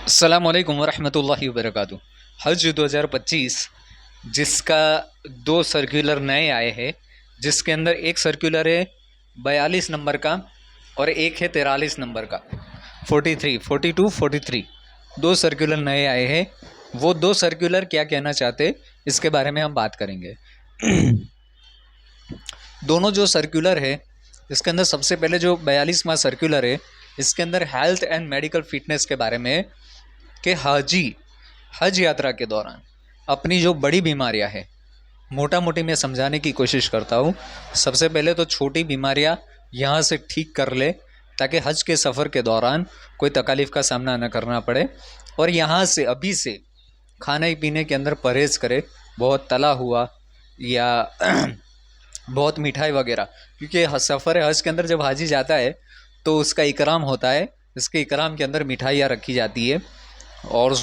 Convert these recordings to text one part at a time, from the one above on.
अस्सलामुअलैकुम वरहमतुल्लाहि वबरकातुहू। हज 2025 जिसका दो सर्कुलर नए आए हैं, जिसके अंदर एक सर्कुलर है 42 नंबर का और एक है 43 नंबर का। 43, 42, 43 दो सर्कुलर नए आए हैं। वो दो सर्कुलर क्या कहना चाहते इसके बारे में हम बात करेंगे। दोनों जो सर्कुलर है, इसके अंदर सबसे पहले जो 42वां सर्कुलर है, इसके अंदर हेल्थ एंड मेडिकल फिटनेस के बारे में कि हज यात्रा के दौरान अपनी जो बड़ी बीमारियां हैं, मोटा मोटी मैं समझाने की कोशिश करता हूँ। सबसे पहले तो छोटी बीमारियां यहाँ से ठीक कर ले ताकि हज के सफ़र के दौरान कोई तकलीफ़ का सामना न करना पड़े। और यहाँ से अभी से खाने पीने के अंदर परहेज़ करे, बहुत तला हुआ या बहुत मिठाई वगैरह, क्योंकि सफ़र हज के अंदर जब हाजी जाता है तो उसका इकराम होता है। इसके इकराम के अंदर मिठाइयाँ रखी जाती है और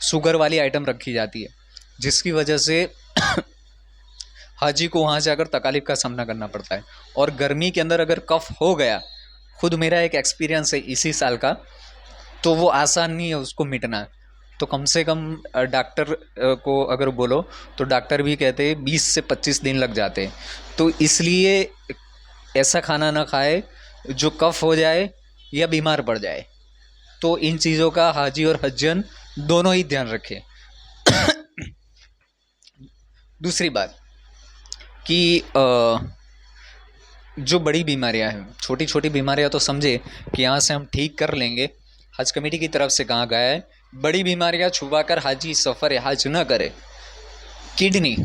शुगर वाली आइटम रखी जाती है, जिसकी वजह से हाजी को वहाँ जाकर तकलीफ़ का सामना करना पड़ता है। और गर्मी के अंदर अगर कफ हो गया, खुद मेरा एक एक्सपीरियंस है इसी साल का, तो वो आसान नहीं है उसको मिटना। तो कम से कम डॉक्टर को अगर बोलो तो डॉक्टर भी कहते हैं 20 से 25 दिन लग जाते हैं। तो इसलिए ऐसा खाना ना खाए जो कफ हो जाए या बीमार पड़ जाए। तो इन चीज़ों का हाजी और हज्जन दोनों ही ध्यान रखें। दूसरी बात कि जो बड़ी बीमारियां हैं, छोटी छोटी बीमारियां तो समझे कि यहाँ से हम ठीक कर लेंगे, हज कमेटी की तरफ से कहा गया है बड़ी बीमारियां छुपा कर हाजी सफ़र हज न करे। किडनी,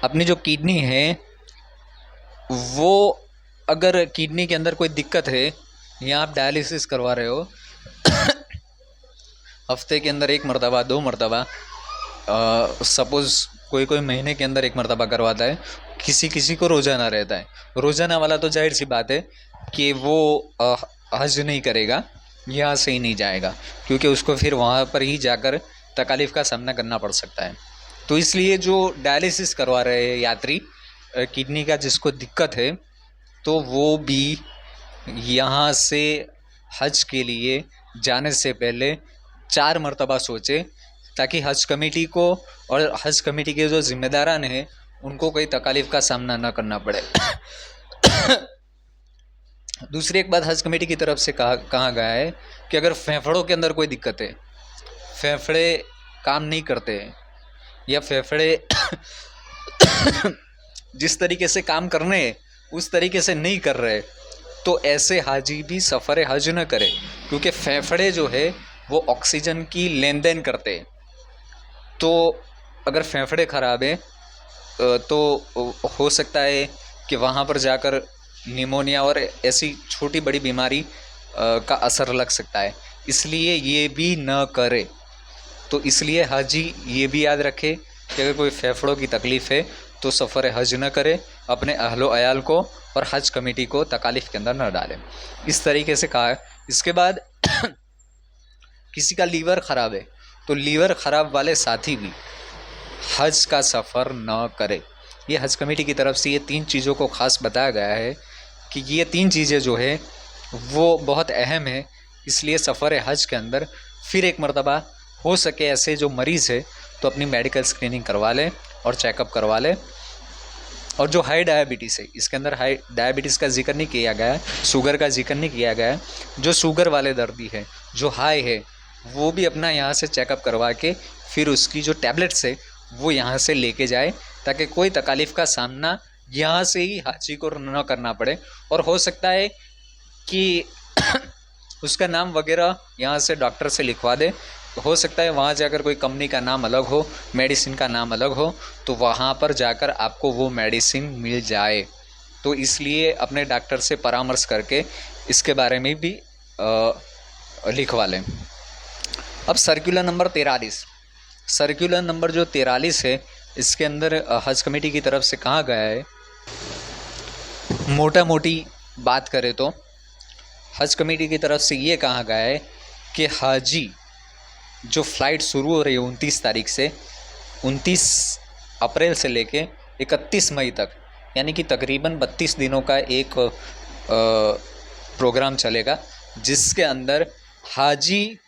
अपनी जो किडनी है वो, अगर किडनी के अंदर कोई दिक्कत है या आप डायलिसिस करवा रहे हो हफ्ते के अंदर एक मरतबा, दो मरतबा, सपोज़ कोई कोई महीने के अंदर एक मरतबा करवाता है, किसी किसी को रोज़ाना रहता है। रोज़ाना वाला तो जाहिर सी बात है कि वो हज नहीं करेगा, यहाँ से ही नहीं जाएगा, क्योंकि उसको फिर वहाँ पर ही जाकर तकालीफ़ का सामना करना पड़ सकता है। तो इसलिए जो डायलिसिस करवा रहे हैं यात्री, किडनी का जिसको दिक्कत है, तो वो भी यहाँ से हज के लिए जाने से पहले 4 मरतबा सोचे, ताकि हज कमेटी को और हज कमेटी के जो ज़िम्मेदारान हैं उनको कोई तकालीफ़ का सामना न करना पड़े। दूसरी एक बात हज कमेटी की तरफ से कहा गया है कि अगर फेफड़ों के अंदर कोई दिक्कत है, फेफड़े काम नहीं करते हैं या फेफड़े जिस तरीके से काम करने उस तरीके से नहीं कर रहे, तो ऐसे हाजी भी सफ़र हज न करे, क्योंकि फेफड़े जो है वो ऑक्सीजन की लेन देन करते हैं। तो अगर फेफड़े ख़राब है तो हो सकता है कि वहाँ पर जाकर निमोनिया और ऐसी छोटी बड़ी बीमारी का असर लग सकता है, इसलिए ये भी न करे। तो इसलिए हाजी ये भी याद रखे कि अगर कोई फेफड़ों की तकलीफ़ है तो सफ़र हज न करे, अपने अहलो अयाल को और हज कमेटी को तकालीफ़ के अंदर न डालें। इस तरीके से कहा है। इसके बाद किसी का लीवर ख़राब है तो लीवर ख़राब वाले साथी भी हज का सफ़र न करे। ये हज कमेटी की तरफ से ये 3 चीज़ों को ख़ास बताया गया है कि ये 3 चीज़ें जो है वो बहुत अहम है। इसलिए सफ़र हज के अंदर फिर एक मरतबा हो सके ऐसे जो मरीज़ है तो अपनी मेडिकल स्क्रीनिंग करवा लें और चेकअप करवा लें। और जो हाई डायबिटीज़ है, इसके अंदर हाई डायबिटीज़ का जिक्र नहीं किया गया है, शुगर का जिक्र नहीं किया गया है। जो शुगर वाले दर्दी है, जो हाई है, वो भी अपना यहाँ से चेकअप करवा के फिर उसकी जो टैबलेट्स है वो यहाँ से लेके जाए, ताकि कोई तकालीफ़ का सामना यहाँ से ही हाजी को न करना पड़े। और हो सकता है कि उसका नाम वगैरह यहाँ से डॉक्टर से लिखवा दे। हो सकता है वहाँ जाकर कोई कंपनी का नाम अलग हो, मेडिसिन का नाम अलग हो, तो वहाँ पर जाकर आपको वो मेडिसिन मिल जाए। तो इसलिए अपने डॉक्टर से परामर्श करके इसके बारे में भी लिखवा लें। अब सर्कुलर नंबर 43, सर्कुलर नंबर जो 43 है, इसके अंदर हज कमेटी की तरफ से कहा गया है, मोटा मोटी बात करें तो हज कमेटी की तरफ से ये कहा गया है कि हाजी जो फ़्लाइट शुरू हो रही है 29 तारीख से, 29 अप्रैल से लेके 31 मई तक, यानी कि तकरीबन 32 दिनों का एक प्रोग्राम चलेगा, जिसके अंदर हाजी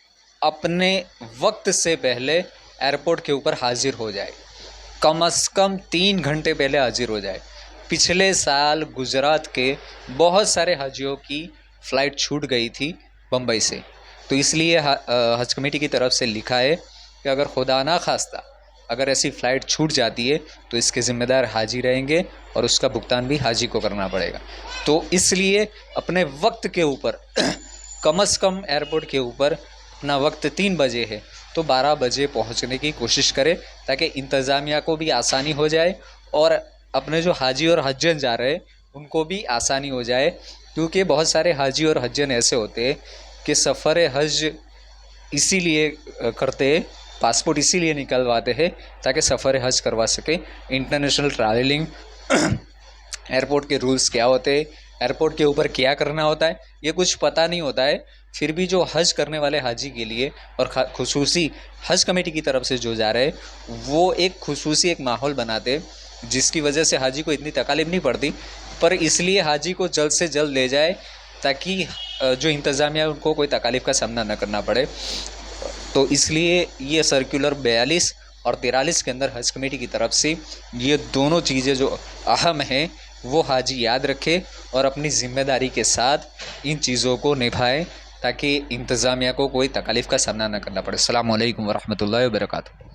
अपने वक्त से पहले एयरपोर्ट के ऊपर हाजिर हो जाए, कम से कम 3 घंटे पहले हाजिर हो जाए। पिछले साल गुजरात के बहुत सारे हाजियों की फ़्लाइट छूट गई थी बम्बई से, तो इसलिए हज कमेटी की तरफ से लिखा है कि अगर खुदा ना खास्ता अगर ऐसी फ़्लाइट छूट जाती है तो इसके ज़िम्मेदार हाजी रहेंगे और उसका भुगतान भी हाजी को करना पड़ेगा। तो इसलिए अपने वक्त के ऊपर कम से कम एयरपोर्ट के ऊपर अपना वक्त 3 बजे है तो 12 बजे पहुंचने की कोशिश करें, ताकि इंतज़ामिया को भी आसानी हो जाए और अपने जो हाजी और हज्जन जा रहे हैं उनको भी आसानी हो जाए। क्योंकि बहुत सारे हाजी और हज्जन ऐसे होते हैं कि सफ़र हज इसीलिए करते, पासपोर्ट इसीलिए निकलवाते हैं ताकि सफ़र हज करवा सके। इंटरनेशनल ट्रैवलिंग एयरपोर्ट के रूल्स क्या होते हैं, एयरपोर्ट के ऊपर क्या करना होता है, ये कुछ पता नहीं होता है। फिर भी जो हज करने वाले हाजी के लिए और खुसूसी हज कमेटी की तरफ से जो जा रहे हैं वो एक खुसूसी एक माहौल बनाते, जिसकी वजह से हाजी को इतनी तकलीफ़ नहीं पड़ती, पर इसलिए हाजी को जल्द से जल्द ले जाए ताकि जो इंतज़ामिया उनको कोई तकलीफ़ का सामना न करना पड़े। तो इसलिए ये सर्कुलर 42 और 43 के अंदर हज कमेटी की तरफ से ये दोनों चीज़ें जो अहम हैं वो हाजी याद रखे और अपनी ज़िम्मेदारी के साथ इन चीज़ों को निभाएं ताकि इंतज़ामिया को कोई तकलीफ़ का सामना न करना पड़े। अस्सलामु अलैकुम वरहमतुल्लाहि वबरकातुहू।